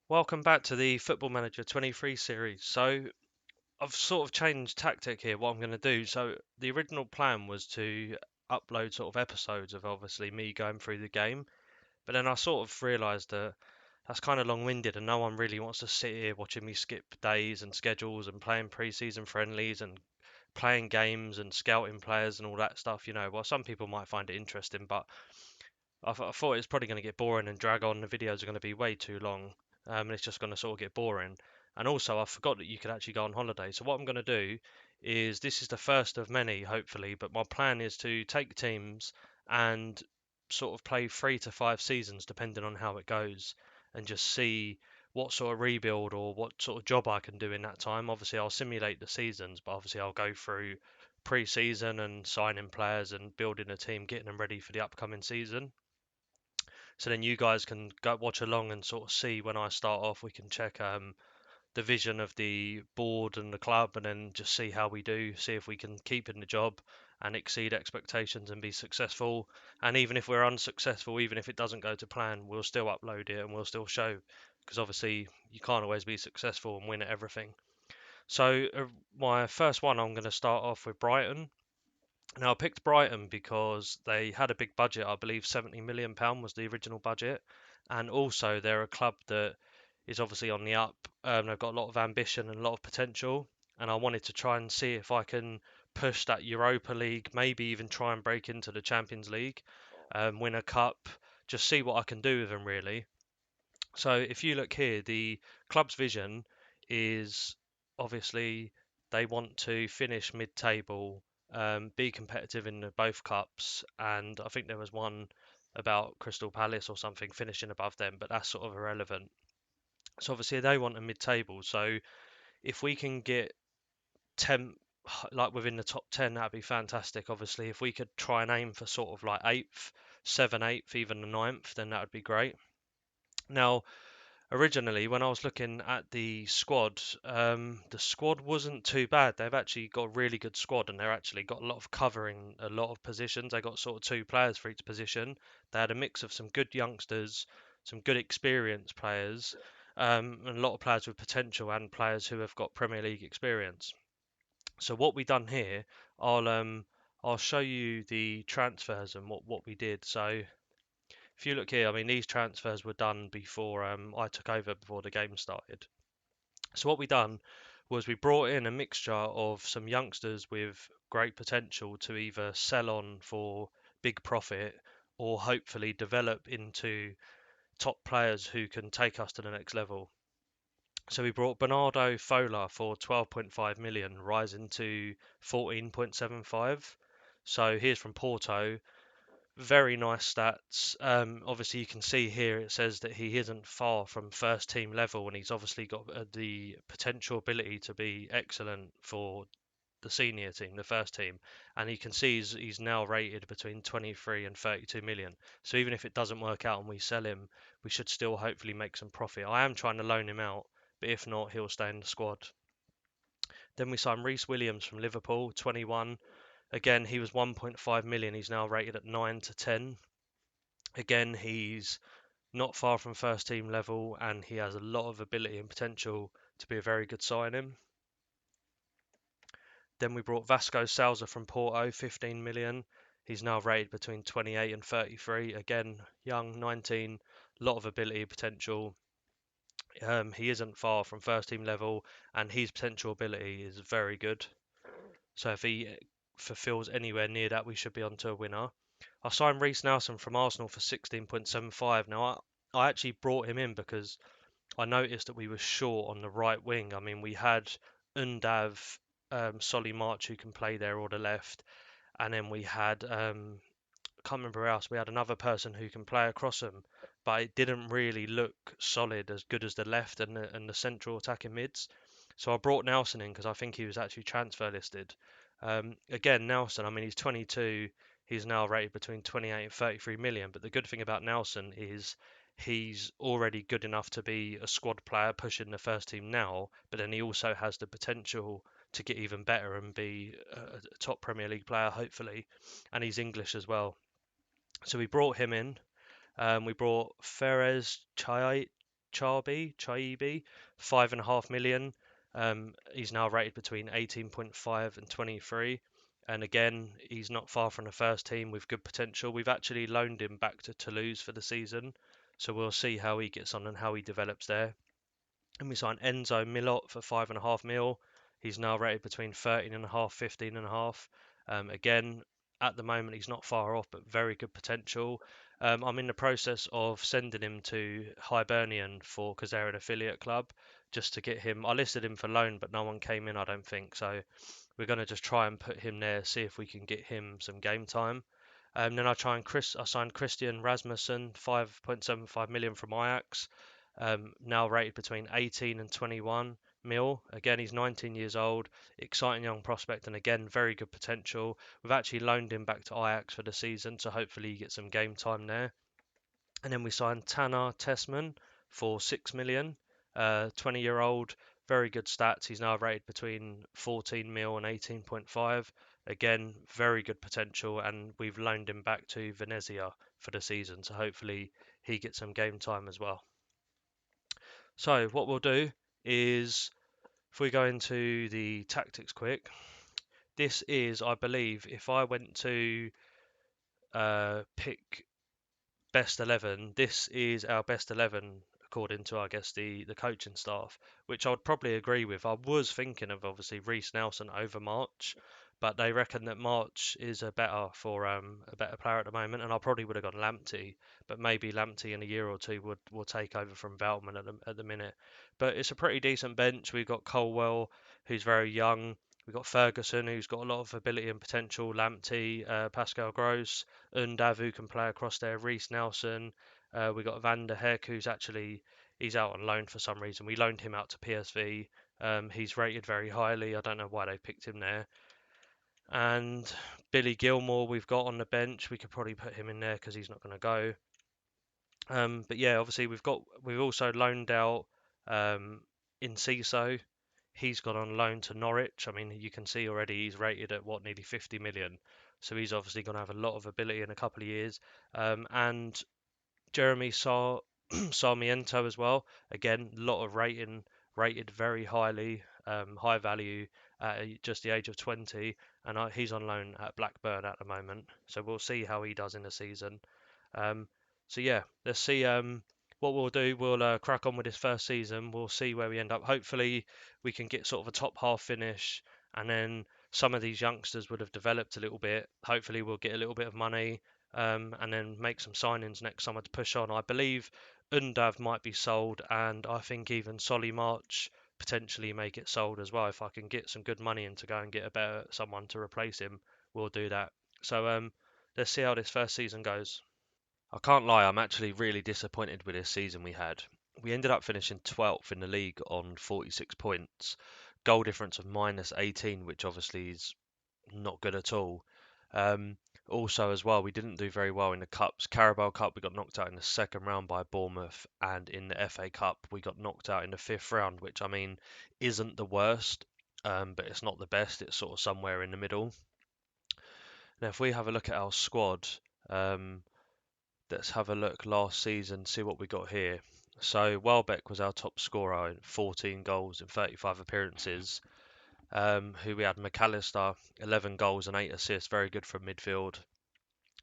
Welcome back to the Football Manager 23 series. So, I've sort of changed tactic here, what I'm going to do. So, the original plan was to upload sort of episodes of obviously me going through the game, but then I sort of realised that that's kind of long-winded and no one really wants to sit here watching me skip days and schedules and playing pre-season friendlies and playing games and scouting players and all that stuff. Well, some people might find it interesting, but I thought it's probably going to get boring and drag on. The videos are going to be way too long, and it's just going to sort of get boring. And also, I forgot that you could actually go on holiday. So what I'm going to do is this is the first of many, hopefully. But my plan is to take teams and sort of play 3 to 5 seasons, depending on how it goes, and just see what sort of rebuild or what sort of job I can do in that time. Obviously, I'll simulate the seasons, but obviously I'll go through pre-season and signing players and building a team, getting them ready for the upcoming season. So then you guys can go watch along and sort of see when I start off. We can check the vision of the board and the club, and then just see how we do. See if we can keep in the job and exceed expectations and be successful. And even if we're unsuccessful, even if it doesn't go to plan, we'll still upload it and we'll still show. Because obviously you can't always be successful and win at everything. So my first one, I'm going to start off with Brighton. Now, I picked Brighton because they had a big budget. I believe £70 million was the original budget. And also, they're a club that is obviously on the up. They've got a lot of ambition and a lot of potential. And I wanted to try and see if I can push that Europa League, maybe even try and break into the Champions League, win a cup, just see what I can do with them, really. So if you look here, the club's vision is obviously they want to finish mid-table, be competitive in both cups, and I think there was one about Crystal Palace or something finishing above them, but that's sort of irrelevant. So obviously they want a mid-table. So if we can get 10, like within the top 10, that'd be fantastic. Obviously, if we could try and aim for sort of like eighth, seven, eighth, even the ninth, then that would be great. Now, originally when I was looking at the squad wasn't too bad. They've actually got a really good squad, and they're actually got a lot of covering a lot of positions. They got sort of 2 players for each position. They had a mix of some good youngsters, some good experienced players, and a lot of players with potential and players who have got Premier League experience. So what we done here, I'll um I'll show you the transfers and what we did. So if you look here, I mean, these transfers were done before I took over, before the game started. So what we done was we brought in a mixture of some youngsters with great potential to either sell on for big profit or hopefully develop into top players who can take us to the next level. So we brought Bernardo Fola for 12.5 million, rising to 14.75. So here's from Porto, very nice stats. Obviously, you can see here it says that he isn't far from first team level, and he's obviously got the potential ability to be excellent for the senior team, the first team. And you can see he's now rated between 23 and 32 million. So even if it doesn't work out and we sell him, we should still hopefully make some profit. I am trying to loan him out, but if not, he'll stay in the squad. Then we signed Reece Williams from Liverpool, 21. Again, he was 1.5 million. He's now rated at 9 to 10. Again, he's not far from first team level, and he has a lot of ability and potential to be a very good signing. Then we brought Vasco Souza from Porto, 15 million. He's now rated between 28 and 33. Again, young, 19, a lot of ability and potential. He isn't far from first team level, and his potential ability is very good. So if he fulfills anywhere near that, we should be on to a winner. I signed Reiss Nelson from Arsenal for 16.75. Now, I actually brought him in because I noticed that we were short on the right wing. I mean, we had Undav, Solly March, who can play there, or the left, and then we had I can't remember who else. We had another person who can play across them, but it didn't really look solid, as good as the left and the central attacking mids. So I brought Nelson in because I think he was actually transfer listed. Again, Nelson, I mean, he's 22. He's now rated between 28 and 33 million. But the good thing about Nelson is he's already good enough to be a squad player pushing the first team now. But then he also has the potential to get even better and be a top Premier League player, hopefully. And he's English as well. So we brought him in. We brought Ferez Chaibi, 5.5 million. He's now rated between 18.5 and 23. And again, he's not far from the first team with good potential. We've actually loaned him back to Toulouse for the season, so we'll see how he gets on and how he develops there. And we signed Enzo Milot for 5.5 mil. He's now rated between 13.5, 15.5. Again, at the moment, he's not far off, but very good potential. I'm in the process of sending him to Hibernian because they're an affiliate club, just to get him. I listed him for loan, but no one came in, I don't think. So we're going to just try and put him there, see if we can get him some game time. Then I signed Christian Rasmussen, 5.75 million from Ajax. Now rated between 18 and 21 mil. Again, he's 19 years old, exciting young prospect, and again, very good potential. We've actually loaned him back to Ajax for the season, so hopefully he gets some game time there. And then we signed Tanner Tessman for 6 million. 20-year-old, very good stats. He's now rated between 14 mil and 18.5. Again, very good potential, and we've loaned him back to Venezia for the season, so hopefully he gets some game time as well. So what we'll do is, if we go into the tactics quick, this is, I believe, if I went to pick best 11, this is our best 11 according to, I guess, the coaching staff, which I would probably agree with. I was thinking of obviously Reece Nelson over March, but they reckon that March is a better player at the moment, and I probably would have gone Lamptey, but maybe Lamptey in a year or two will take over from Veltman at the minute. But it's a pretty decent bench. We've got Colwell, who's very young. We've got Ferguson, who's got a lot of ability and potential. Lamptey, Pascal Gross, Undav, who can play across there. Reece Nelson. We got Van der Heck, he's out on loan for some reason. We loaned him out to PSV. He's rated very highly. I don't know why they picked him there. And Billy Gilmore we've got on the bench. We could probably put him in there because he's not going to go. But yeah, obviously we've also loaned out Enciso. He's gone on loan to Norwich. I mean, you can see already he's rated at nearly 50 million. So he's obviously going to have a lot of ability in a couple of years. And Jeremy Sarmiento as well. Again, a lot of rated very highly, high value at just the age of 20, and he's on loan at Blackburn at the moment. So we'll see how he does in the season. So yeah, let's see what we'll do. We'll crack on with this first season. We'll see where we end up. Hopefully, we can get sort of a top half finish, and then some of these youngsters would have developed a little bit. Hopefully, we'll get a little bit of money, and then make some signings next summer to push on. I believe Undav might be sold, and I think even Solly March potentially may get sold as well. If I can get some good money in to go and get someone to replace him, we'll do that. So let's see how this first season goes. I can't lie, I'm actually really disappointed with this season we had. We ended up finishing 12th in the league on 46 points, goal difference of minus 18, which obviously is not good at all. Also, as well, we didn't do very well in the cups. Carabao Cup, we got knocked out in the second round by Bournemouth, and in the FA Cup, we got knocked out in the fifth round, which I mean isn't the worst, but it's not the best. It's sort of somewhere in the middle. Now, if we have a look at our squad, um, let's have a look last season, see what we got here. So Welbeck was our top scorer, 14 goals in 35 appearances. Who we had McAllister, 11 goals and 8 assists, very good from midfield.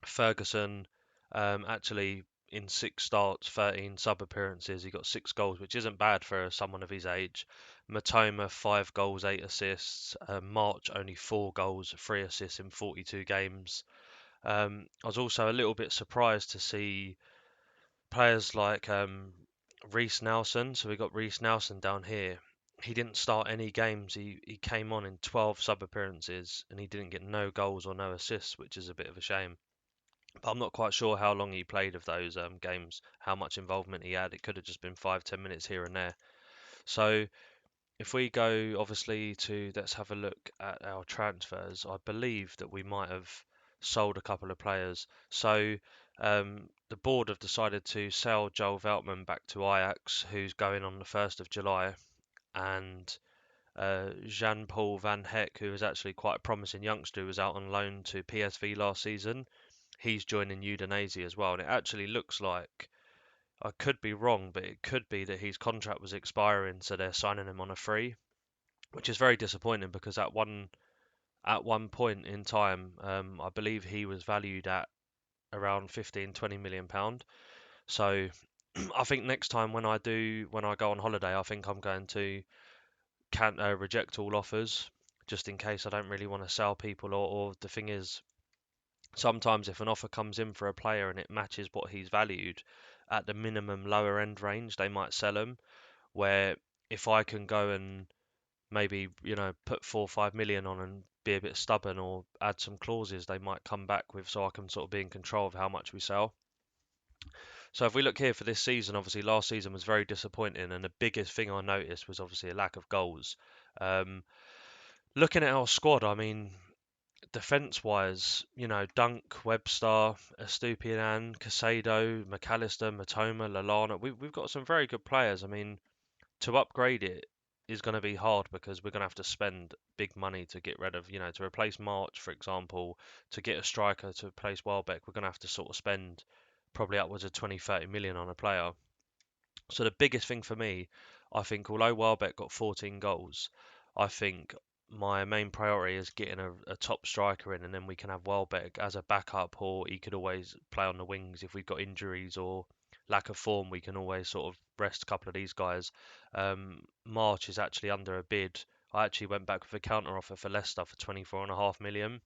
Ferguson, actually in 6 starts, 13 sub appearances, he got 6 goals, which isn't bad for someone of his age. Matoma, 5 goals, 8 assists. March, only 4 goals, 3 assists in 42 games. I was also a little bit surprised to see players like Reece Nelson. So we got Reece Nelson down here. He didn't start any games. He came on in 12 sub appearances and he didn't get no goals or no assists, which is a bit of a shame. But I'm not quite sure how long he played of those games, how much involvement he had. It could have just been 5-10 minutes here and there. So if we go obviously to, let's have a look at our transfers. I believe that we might have sold a couple of players. So the board have decided to sell Joel Veltman back to Ajax, who's going on the 1st of July, and Jean-Paul Van Heck, who was actually quite a promising youngster, who was out on loan to PSV last season. He's joining Udinese as well, and it actually looks like, I could be wrong, but it could be that his contract was expiring, so they're signing him on a free, which is very disappointing because at one point in time, I believe he was valued at around 15-20 million pound. So I think next time when I go on holiday, I think I'm going to can reject all offers just in case I don't really want to sell people. Or the thing is, sometimes if an offer comes in for a player and it matches what he's valued at the minimum lower end range, they might sell him. Where if I can go and maybe put 4 or 5 million on and be a bit stubborn or add some clauses, they might come back with, so I can sort of be in control of how much we sell. So if we look here for this season, obviously last season was very disappointing, and the biggest thing I noticed was obviously a lack of goals. Um, Looking at our squad, I mean, defence-wise, Dunk, Webster, Estupiñán, Casado, McAllister, Matoma, Lallana, we've got some very good players. I mean, to upgrade it is going to be hard because we're going to have to spend big money to get rid of, to replace March, for example, to get a striker to replace Welbeck, we're going to have to sort of spend probably upwards of 20-30 million on a player. So the biggest thing for me, I think, although Welbeck got 14 goals, I think my main priority is getting a top striker in, and then we can have Welbeck as a backup, or he could always play on the wings if we've got injuries or lack of form. We can always sort of rest a couple of these guys. March is actually under a bid. I actually went back with a counter offer for Leicester for 24.5 million.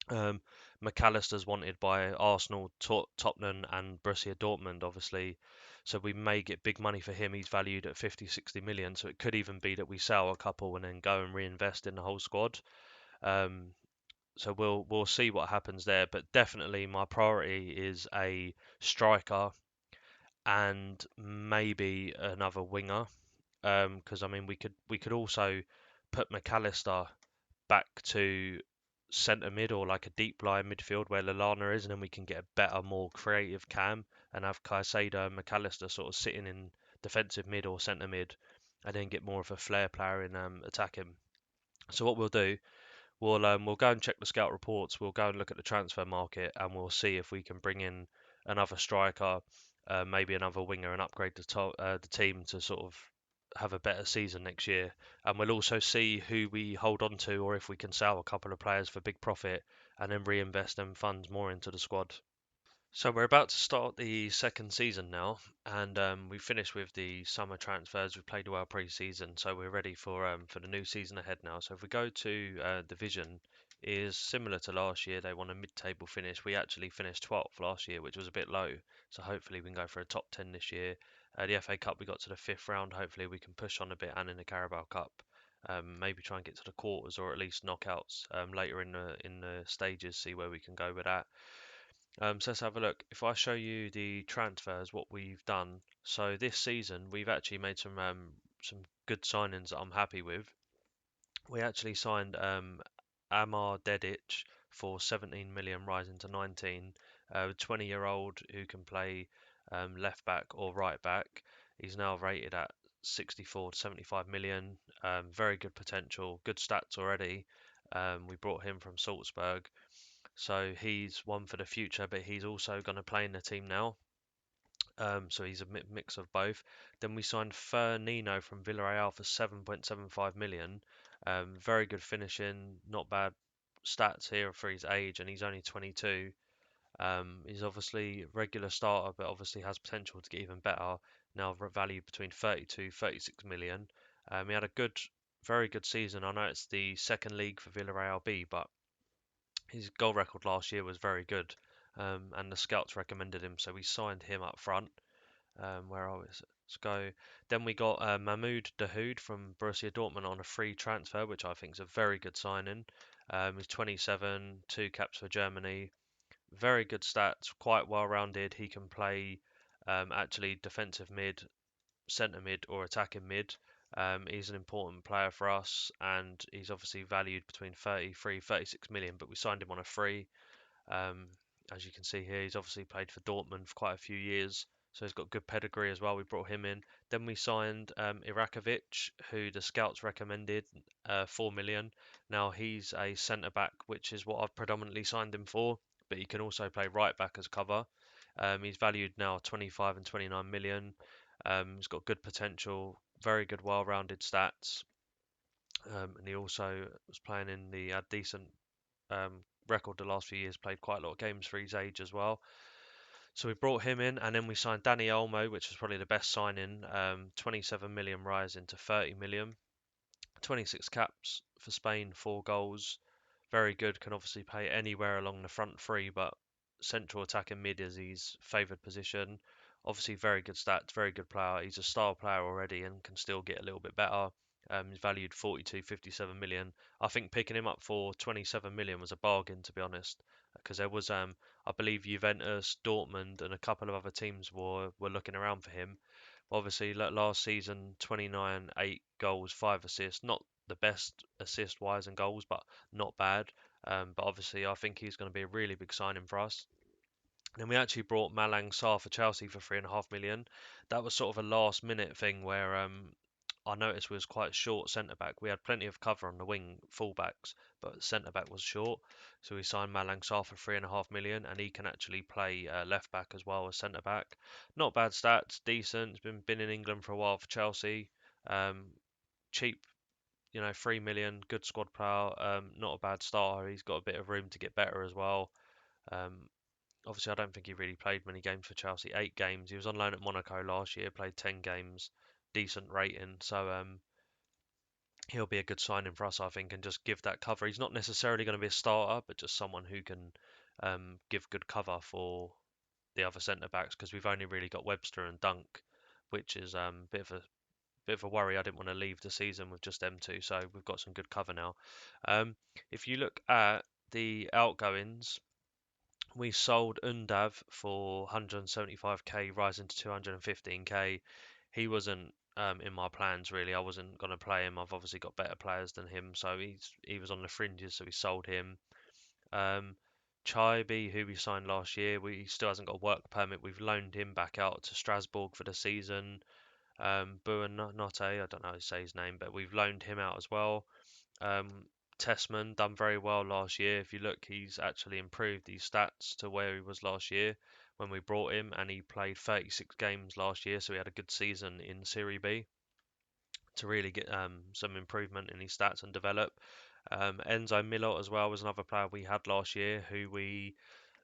Um, McAllister's wanted by Arsenal, Tottenham, and Borussia Dortmund, obviously. So we may get big money for him. He's valued at 50-60 million. So it could even be that we sell a couple and then go and reinvest in the whole squad. Um, so we'll see what happens there. But definitely my priority is a striker and maybe another winger. Because I mean we could also put McAllister back to centre mid or like a deep line midfield where Lallana is, and then we can get a better, more creative Cam and have Caicedo and McAllister sort of sitting in defensive mid or centre mid, and then get more of a flair player in attacking. So what we'll do, we'll go and check the scout reports. We'll go and look at the transfer market, and we'll see if we can bring in another striker, maybe another winger, and upgrade the team to sort of have a better season next year. And we'll also see who we hold on to, or if we can sell a couple of players for big profit, and then reinvest them funds more into the squad. So we're about to start the second season now, and we finished with the summer transfers. We played well pre-season, so we're ready for the new season ahead now. So if we go to division, is similar to last year. They want a mid-table finish. We actually finished 12th last year, which was a bit low. So hopefully we can go for a top 10 this year. The FA Cup we got to the fifth round. Hopefully we can push on a bit, and in the Carabao Cup, maybe try and get to the quarters or at least knockouts later in the stages. See where we can go with that. So let's have a look. If I show you the transfers, what we've done. So this season, we've actually made some good signings that I'm happy with. We actually signed Amar Dedic for 17 million, rising to 19. A 20-year-old who can play left back or right back. He's now rated at 64 to 75 million. Very good potential, good stats already. We brought him from Salzburg. So he's one for the future, but he's also going to play in the team now. So he's a mix of both. Then we signed Nino from Villarreal for 7.75 million. Very good finishing, not bad stats here for his age, and he's only 22. He's obviously a regular starter, but obviously has potential to get even better. Now valued between 32, 36 million. He had a very good season. I know it's the second league for Villarreal B, but his goal record last year was very good, and the scouts recommended him, so we signed him up front. Where are we? Let's go. Then we got Mahmoud Dahoud from Borussia Dortmund on a free transfer, which I think is a very good signing. He's 27, two caps for Germany. Very good stats, quite well rounded. He can play actually defensive mid, centre mid, or attacking mid. He's an important player for us, and he's obviously valued between 33, 36 million, but we signed him on a free. Um, as you can see here, he's obviously played for Dortmund for quite a few years, so he's got good pedigree as well. We brought him in. Then we signed Irakovic, who the scouts recommended, 4 million. Now he's a centre back, which is what I've predominantly signed him for, but he can also play right back as cover. He's valued now 25 and 29 million. He's got good potential, very good, well-rounded stats, and he also was playing in the had decent record the last few years. Played quite a lot of games for his age as well. So we brought him in, and then we signed Danny Olmo, which was probably the best signing. 27 million rising to 30 million. 26 caps for Spain, 4 goals. Very good, can obviously play anywhere along the front three, but central attacking mid is his favoured position. Obviously, very good stats, very good player. He's a star player already and can still get a little bit better. He's valued 42.57 million. I think picking him up for 27 million was a bargain, to be honest, because there was, I believe, Juventus, Dortmund, and a couple of other teams were looking around for him. Obviously, last season, 29, 8 goals, 5 assists. Not the best assist wise and goals, but not bad. But obviously, I think he's going to be a really big signing for us. And we actually brought Malang Sarr for Chelsea for 3.5 million. That was sort of a last minute thing where I noticed we was quite short centre back. We had plenty of cover on the wing fullbacks, but centre back was short. So we signed Malang Sarr for 3.5 million, and he can actually play left back as well as centre back. Not bad stats, decent. He's been in England for a while for Chelsea. Um, Cheap, 3 million. Good squad player. Not a bad starter. He's got a bit of room to get better as well. Um, Obviously, I don't think he really played many games for Chelsea. 8 games. He was on loan at Monaco last year. Played 10 games. Decent rating. So he'll be a good signing for us, I think, and just give that cover. He's not necessarily going to be a starter, but just someone who can give good cover for the other centre backs, because we've only really got Webster and Dunk, which is a bit of a worry. I didn't want to leave the season with just them two, so we've got some good cover now. If you look at the outgoings, we sold Undav for 175k, rising to 215k. He wasn't in my plans really. I wasn't going to play him. I've obviously got better players than him, so he was on the fringes, so we sold him. Um, Chaibi, who we signed last year, we still hasn't got a work permit. We've loaned him back out to Strasbourg for the season. Buonanotte, I don't know how to say his name, but we've loaned him out as well. Tessman done very well last year. If you look, he's actually improved his stats to where he was last year when we brought him, and he played 36 games last year, so he had a good season in Serie B to really get some improvement in his stats and develop. Enzo Milot as well was another player we had last year who we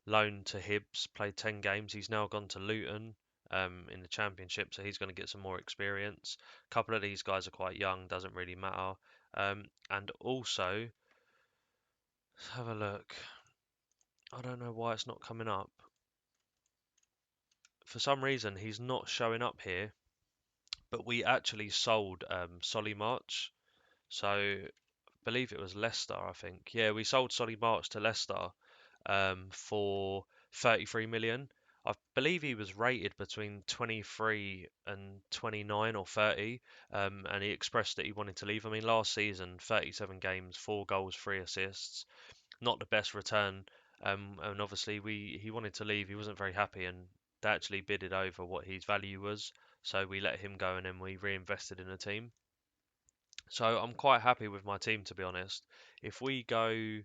loaned to Hibs, played 10 games. He's now gone to Luton in the Championship, so he's going to get some more experience. A couple of these guys are quite young, doesn't really matter. And also, let's have a look. I don't know why it's not coming up. For some reason, he's not showing up here, but we actually sold Solly March. So, I believe it was Leicester, I think. Yeah, we sold Solly March to Leicester for 33 million. I believe he was rated between 23 and 29 or 30, and he expressed that he wanted to leave. I mean, last season, 37 games, 4 goals, 3 assists. Not the best return. And obviously he wanted to leave. He wasn't very happy, and they actually bidded over what his value was. So we let him go, and then we reinvested in the team. So I'm quite happy with my team, to be honest. If we go,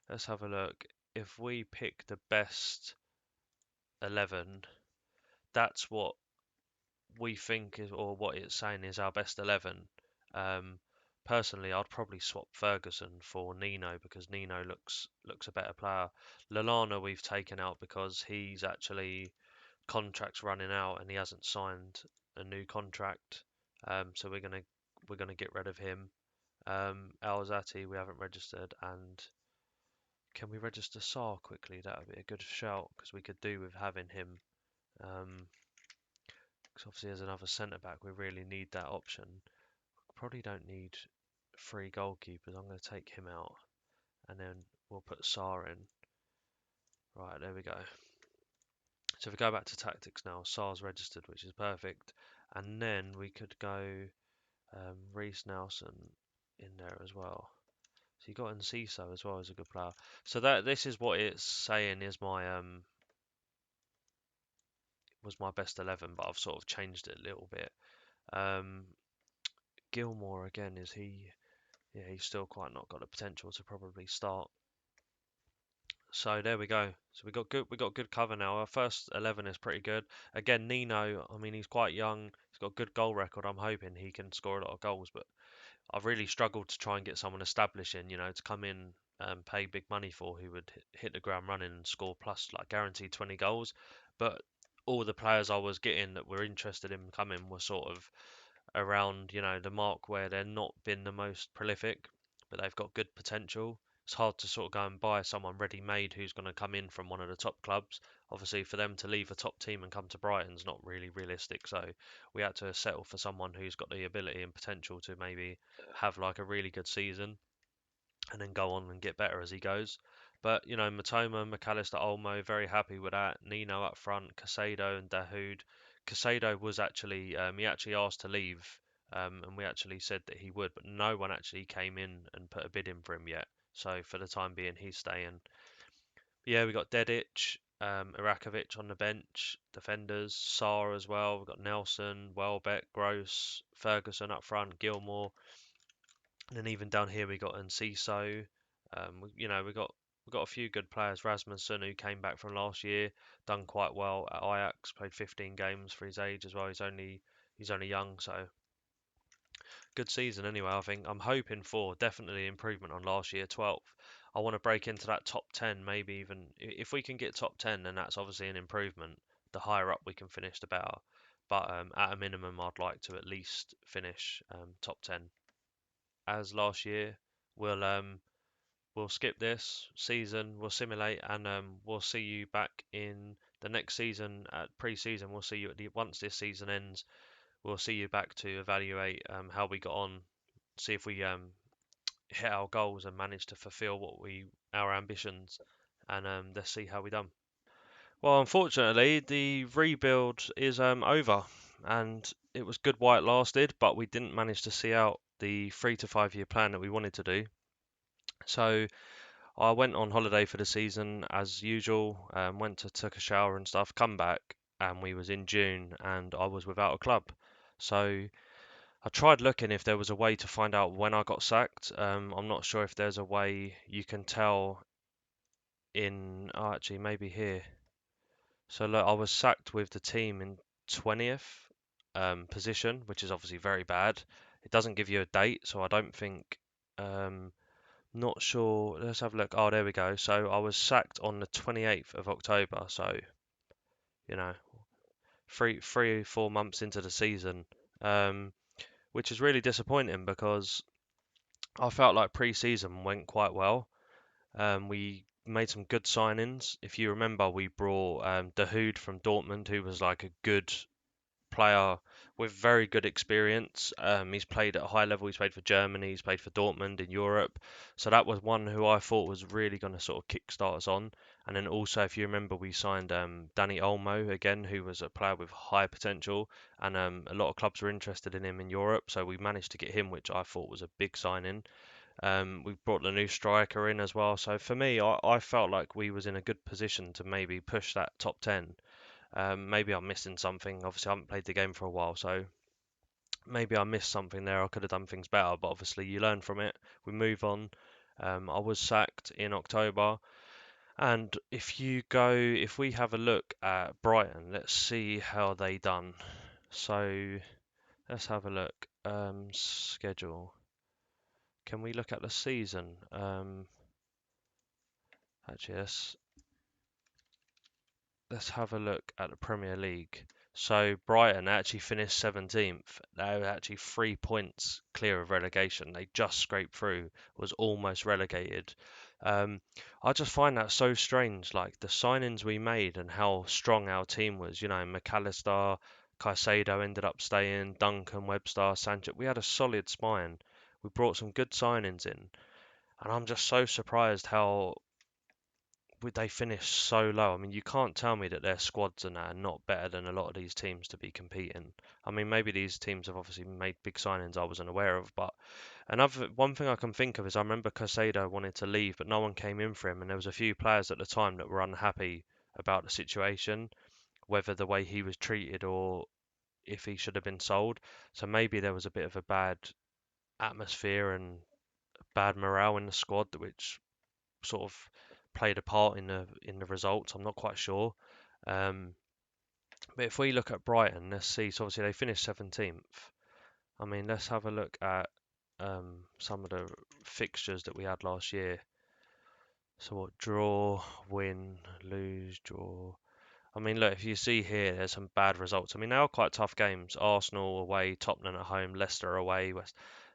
let's have a look. If we pick the best 11, that's what we think is, or what it's saying is our best 11. Um, Personally, I'd probably swap Ferguson for Nino because Nino looks a better player. Lallana we've taken out because he's actually contract's running out and he hasn't signed a new contract. So we're gonna get rid of him. Alzati we haven't registered, and can we register Saar quickly? That would be a good shout because we could do with having him. Um, 'Cause obviously as another centre back, we really need that option. Probably don't need 3 goalkeepers. I'm going to take him out, and then we'll put Saar in. Right, there we go. So if we go back to tactics now, Saar's registered, which is perfect. And then we could go Reece Nelson in there as well. So you got Enciso as well as a good player. So this is what it's saying is my was my best 11, but I've sort of changed it a little bit. Gilmore again, is he? Yeah, he's still quite not got the potential to probably start. So there we go. So we got good cover now. Our first 11 is pretty good. Again, Nino, I mean he's quite young. He's got a good goal record. I'm hoping he can score a lot of goals, but I've really struggled to try and get someone establishing, to come in and pay big money for who would hit the ground running and score plus like guaranteed 20 goals. But all the players I was getting that were interested in coming were sort of around, the mark where they're not been the most prolific, but they've got good potential. It's hard to sort of go and buy someone ready-made who's going to come in from one of the top clubs. Obviously, for them to leave a top team and come to Brighton's not really realistic. So we had to settle for someone who's got the ability and potential to maybe have like a really good season and then go on and get better as he goes. But Matoma, McAllister, Olmo, very happy with that. Nino up front, Casado and Dahoud. Casado was actually he actually asked to leave, and we actually said that he would, but no one actually came in and put a bid in for him yet. So for the time being, he's staying. Yeah, we got Dedic, Irakovic on the bench, defenders, Sarr as well. We've got Nelson, Welbeck, Gross, Ferguson up front, Gilmore. And then even down here we got Enciso. We got a few good players. Rasmussen, who came back from last year, done quite well at Ajax. Played 15 games for his age as well. He's only young, so good season anyway. I think I'm hoping for definitely improvement on last year, 12th. I want to break into that top 10, maybe even if we can get top 10, then that's obviously an improvement. The higher up we can finish, the better. But at a minimum, I'd like to at least finish top 10 as last year. We'll skip this season. We'll simulate, and we'll see you back in the next season at pre-season. We'll see you once this season ends. We'll see you back to evaluate how we got on, see if we hit our goals and managed to fulfill our ambitions, and let's see how we done. Well, unfortunately, the rebuild is over, and it was good while it lasted, but we didn't manage to see out the 3 to 5 year plan that we wanted to do. So I went on holiday for the season as usual. Took a shower and stuff. Come back, and we was in June, and I was without a club. So I tried looking if there was a way to find out when I got sacked. I'm not sure if there's a way you can tell in. Oh, actually, maybe here. So look, I was sacked with the team in 20th position, which is obviously very bad. It doesn't give you a date, so I don't think. Not sure. Let's have a look. Oh, there we go. So I was sacked on the 28th of October. So, you know, 4 months into the season, um, which is really disappointing because I felt like pre-season went quite well. We made some good signings. If you remember, we brought Dahoud from Dortmund, who was like a good player with very good experience. He's played at a high level. He's played for Germany. He's played for Dortmund in Europe. So that was one who I thought was really going to sort of kickstart us on. And then also, if you remember, we signed Danny Olmo again, who was a player with high potential, and a lot of clubs were interested in him in Europe. So we managed to get him, which I thought was a big signing. We brought the new striker in as well. So for me, I felt like we was in a good position to maybe push that top 10. Maybe I'm missing something. Obviously, I haven't played the game for a while, so maybe I missed something there. I could have done things better, but obviously you learn from it. We move on. I was sacked in October, and if we have a look at Brighton, let's see how they done. So let's have a look. Schedule. Can we look at the season? Actually, let's have a look at the Premier League. So Brighton actually finished 17th. They were actually 3 points clear of relegation. They just scraped through, was almost relegated. Um, I just find that so strange, like the signings we made and how strong our team was. McAllister, Caicedo ended up staying, Duncan, Webster, Sanchez. We had a solid spine. We brought some good signings in, and I'm just so surprised how would they finish so low? I mean, you can't tell me that their squads and that are not better than a lot of these teams to be competing. I mean, maybe these teams have obviously made big signings I wasn't aware of, but another one thing I can think of is I remember Casado wanted to leave, but no one came in for him, and there was a few players at the time that were unhappy about the situation, whether the way he was treated or if he should have been sold. So maybe there was a bit of a bad atmosphere and bad morale in the squad, which sort of played a part in the results. I'm not quite sure. Um, but if we look at Brighton, let's see. So obviously they finished 17th. I mean, let's have a look at some of the fixtures that we had last year. So what? Draw, win, lose, draw. I mean, look, if you see here, there's some bad results. I mean, they are quite tough games. Arsenal away, Tottenham at home, Leicester away.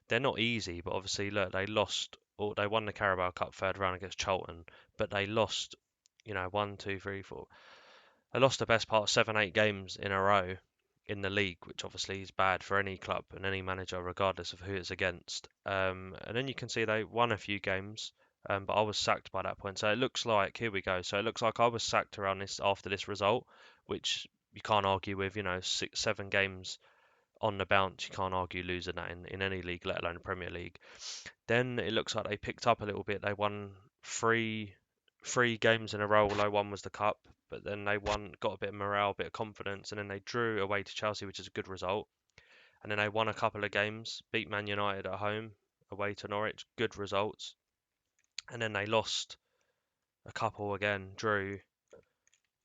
They're not easy, but obviously, look, they lost, or they won the Carabao Cup third round against Charlton, but they lost, one, two, three, four. They lost the best part of 7, 8 games in a row in the league, which obviously is bad for any club and any manager, regardless of who it's against. And then you can see they won a few games, but I was sacked by that point. So it looks like, here we go. So it looks like I was sacked around this after this result, which you can't argue with. 6, 7 games on the bounce, you can't argue losing that in any league, let alone the Premier League. Then it looks like they picked up a little bit. They won three games in a row, although one was the cup. But then they got a bit of morale, a bit of confidence, and then they drew away to Chelsea, which is a good result. And then they won a couple of games, beat Man United at home, away to Norwich, good results. And then they lost a couple again, drew.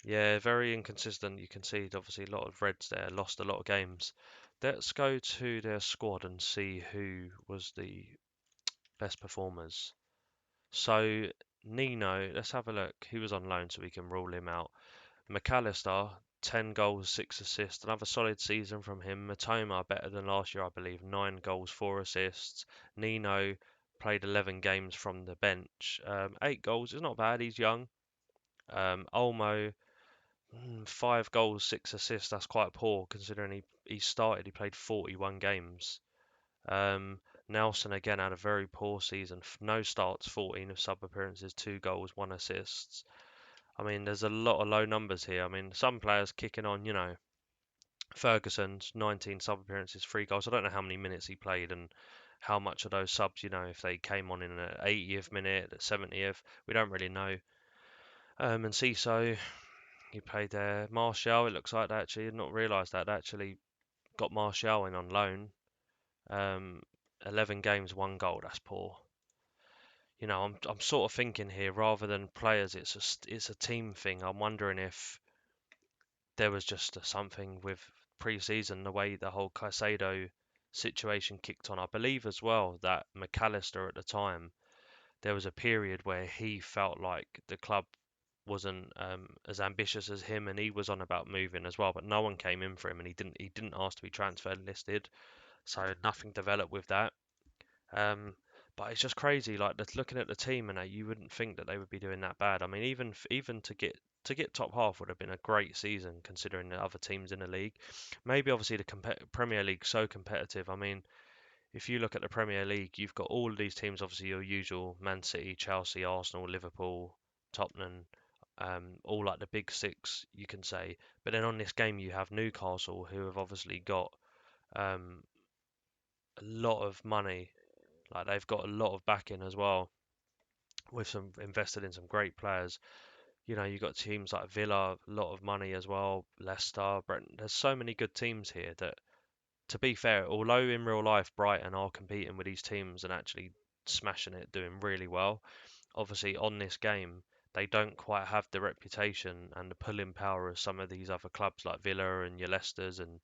Yeah, very inconsistent. You can see obviously a lot of Reds there, lost a lot of games. Let's go to their squad and see who was the best performers. So Nino, let's have a look. He was on loan, so we can rule him out. McAllister, 10 goals, 6 assists. Another solid season from him. Matoma, better than last year, I believe. 9 goals, 4 assists. Nino played 11 games from the bench. 8 goals is not bad. He's young. Olmo, 5 goals, 6 assists. That's quite poor considering he started. He played 41 games. Um, Nelson again had a very poor season. No starts, 14 of sub appearances, 2 goals, 1 assists. I mean, there's a lot of low numbers here. I mean, some players kicking on, Ferguson's 19 sub appearances, 3 goals. I don't know how many minutes he played and how much of those subs, if they came on in the 80th minute, the 70th, we don't really know. And Ciso, he played there. Martial, it looks like they actually did not realise that. They actually got Martial in on loan. Um, 11 games, 1 goal. That's poor. I'm sort of thinking here, rather than players, it's a team thing. I'm wondering if there was just something with pre-season, the way the whole Caicedo situation kicked on. I believe as well that McAllister at the time, there was a period where he felt like the club wasn't as ambitious as him, and he was on about moving as well, but no one came in for him, and he didn't ask to be transfer listed, so nothing developed with that. Um, but it's just crazy. Like looking at the team, and you wouldn't think that they would be doing that bad. I mean, even to get top half would have been a great season considering the other teams in the league. Maybe obviously the Premier League so competitive. I mean, if you look at the Premier League, you've got all of these teams. Obviously, your usual Man City, Chelsea, Arsenal, Liverpool, Tottenham. All like the big six, you can say. But then on this game, you have Newcastle, who have obviously got um, a lot of money. Like they've got a lot of backing as well, with some invested in some great players. You got teams like Villa, a lot of money as well, Leicester, Brent. There's so many good teams here that, to be fair, although in real life Brighton are competing with these teams and actually smashing it, doing really well, obviously on this game they don't quite have the reputation and the pulling power of some of these other clubs like Villa and your Leicesters and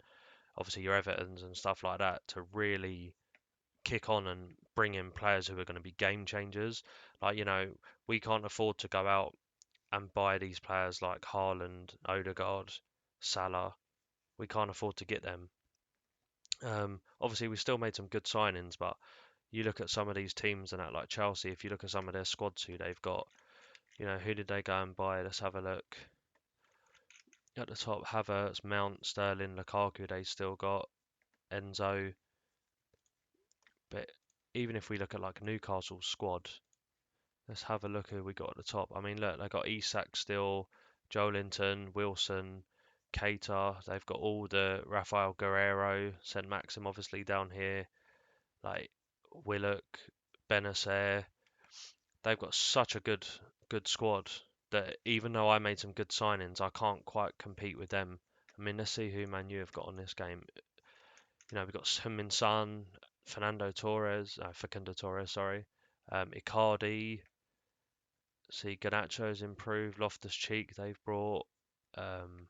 obviously your Evertons and stuff like that to really kick on and bring in players who are going to be game changers. Like, we can't afford to go out and buy these players like Haaland, Odegaard, Salah. We can't afford to get them. Obviously, we still made some good signings, but you look at some of these teams and that, like Chelsea, if you look at some of their squads who they've got, who did they go and buy? Let's have a look. At the top, Havertz, Mount, Sterling, Lukaku, they still got Enzo. But even if we look at like Newcastle's squad, let's have a look who we got at the top. I mean, look, they got Isak still, Joelinton, Wilson, Keita. They've got all the Rafael Guerrero, St. Maxim obviously down here, like Willock, Benacer. They've got such a good squad that even though I made some good signings, I can't quite compete with them. I mean, let's see who Man U have got on this game. We've got Heung-min Son, Facundo Torres, sorry, Icardi, See, Garnacho's improved. Loftus-Cheek they've brought. Um,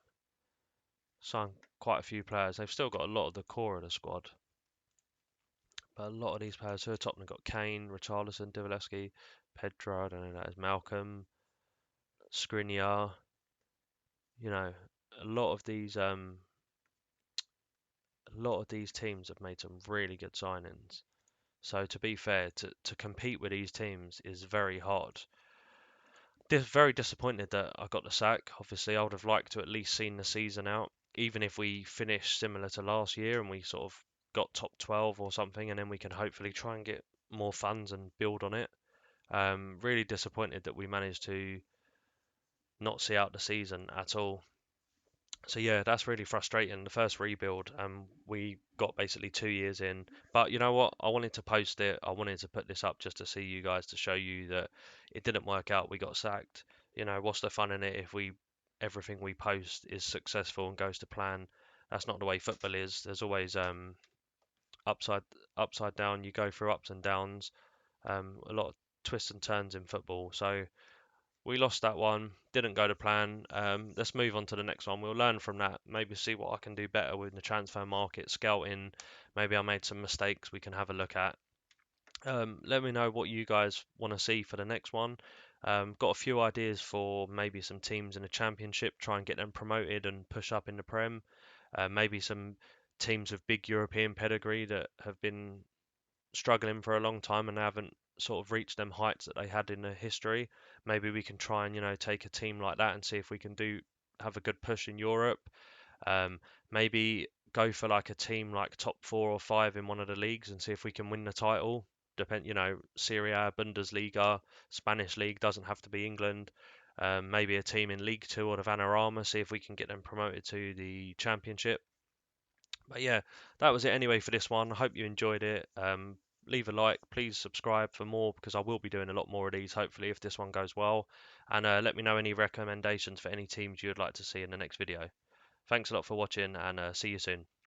Signed quite a few players. They've still got a lot of the core of the squad, but a lot of these players who are top, they've got Kane, Richarlison, Divalevsky, Pedro, I don't know who that is, Malcolm, Skriniar. You know, a lot of these a lot of these teams have made some really good signings. So to be fair, to compete with these teams is very hard. Very disappointed that I got the sack. Obviously, I would have liked to at least seen the season out, even if we finish similar to last year and we sort of got top 12 or something, and then we can hopefully try and get more funds and build on it. Really disappointed that we managed to not see out the season at all. So yeah, that's really frustrating. The first rebuild, we got basically 2 years in. But you know what? I wanted to post it. I wanted to put this up just to see you guys, to show you that it didn't work out. We got sacked. You know, what's the fun in it if we everything we post is successful and goes to plan? That's not the way football is. There's always upside upside down. You go through ups and downs. A lot of twists and turns in football. So we lost that one, didn't go to plan. Let's move on to the next one. We'll learn from that. Maybe see what I can do better with the transfer market, scouting. Maybe I made some mistakes we can have a look at. Let me know what you guys want to see for the next one. Got a few ideas for maybe some teams in the championship, try and get them promoted and push up in the Prem. Maybe some teams with big European pedigree that have been struggling for a long time and haven't sort of reached them heights that they had in their history. Maybe we can try and, take a team like that and see if we can have a good push in Europe. Um, Maybe go for like a team like top 4 or 5 in one of the leagues and see if we can win the title. Serie A, Bundesliga, Spanish league, doesn't have to be England. Maybe a team in League Two or the Vanarama, see if we can get them promoted to the Championship. But yeah, that was it anyway for this one. I hope you enjoyed it. Leave a like, please subscribe for more because I will be doing a lot more of these hopefully if this one goes well. And let me know any recommendations for any teams you would like to see in the next video. Thanks a lot for watching and see you soon.